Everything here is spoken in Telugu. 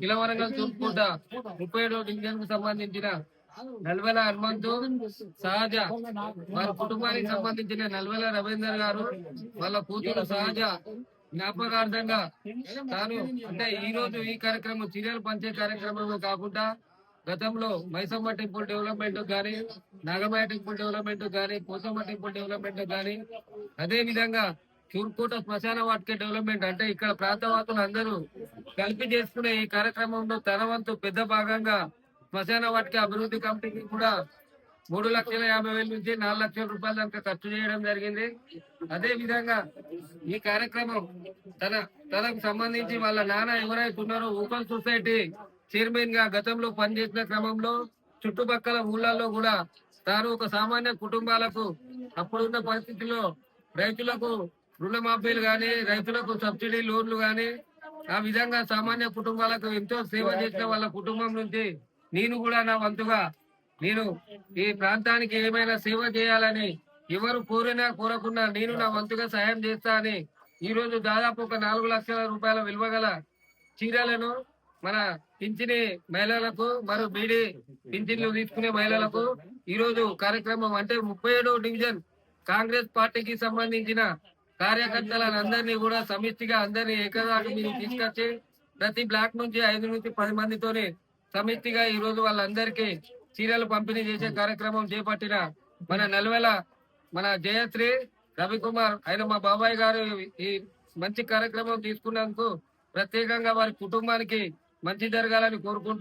కిలవరంగల్ తూర్పుకోట 37వ డివిజన్ కు సంబంధించిన నల్వెల హనుమంతు సహజ వారి కుటుంబానికి సంబంధించిన నల్వెల రవీందర్ గారు వాళ్ళ కూతురు సహజ జ్ఞాపకార్థంగా తాను అంటే ఈ రోజు ఈ కార్యక్రమం సీరియల్ పంచే కార్యక్రమం కాకుండా గతంలో మైసమ్మ టెంపుల్ డెవలప్మెంట్ గానీ నాగమయ టెంపుల్ డెవలప్మెంట్ గానీ పోసమ్మ టెంపుల్ డెవలప్మెంట్ గానీ అదే విధంగా తూర్పుకోట శ్మశాన వాటిక డెవలప్మెంట్ అంటే ఇక్కడ ప్రాంతవాసులు అందరూ కలిపి చేసుకునే ఈ కార్యక్రమంలో తన వంతు పెద్ద భాగంగా శ్మశాన వాటిక అభివృద్ధి కమిటీకి కూడా 3,50,000 నుంచి 4 లక్షల రూపాయల దాకా ఖర్చు చేయడం జరిగింది. అదే విధంగా ఈ కార్యక్రమం తనకు సంబంధించి వాళ్ళ నాన్న ఎవరైతే ఉన్నారో ఓపెన్ సొసైటీ చైర్మన్ గా గతంలో పనిచేసిన క్రమంలో చుట్టుపక్కల ఊళ్ళల్లో కూడా తాను ఒక సామాన్య కుటుంబాలకు అప్పుడున్న పరిస్థితుల్లో రైతులకు రుణమాఫీలు గాని రైతులకు సబ్సిడీ లోన్లు గాని ఆ విధంగా సామాన్య కుటుంబాలకు ఎంతో సేవ చేసిన వాళ్ళ కుటుంబం నుంచి నేను కూడా నా వంతుగా నేను ఈ ప్రాంతానికి ఏమైనా సేవ చేయాలని ఎవరు కోరినా కోరకుండా నేను నా వంతుగా సాయం చేస్తా అని ఈ రోజు దాదాపు ఒక 4 లక్షల రూపాయల విలువ గల చీరలను మన పింఛని మహిళలకు మరియు బీడీ పింఛన్లు తీసుకునే మహిళలకు ఈ రోజు కార్యక్రమం అంటే 37వ డివిజన్ కాంగ్రెస్ పార్టీకి సంబంధించిన కార్యకర్తలందరినీ కూడా సమిష్టిగా అందరినీ ఏకదాటి మీరు తీసుకొచ్చి ప్రతి బ్లాక్ నుంచి 5 నుంచి 10 మందితోని సమిష్టిగా ఈ రోజు వాళ్ళందరికీ చీరలు పంపిణీ చేసే కార్యక్రమం చేపట్టిన మన నల్వెల మన జయశ్రీ రవికుమార్ ఆయన మా బాబాయ్ గారు ఈ మంచి కార్యక్రమం తీసుకున్నందుకు ప్రత్యేకంగా వారి కుటుంబానికి మంచి జరగాలని కోరుకుంటున్నాను.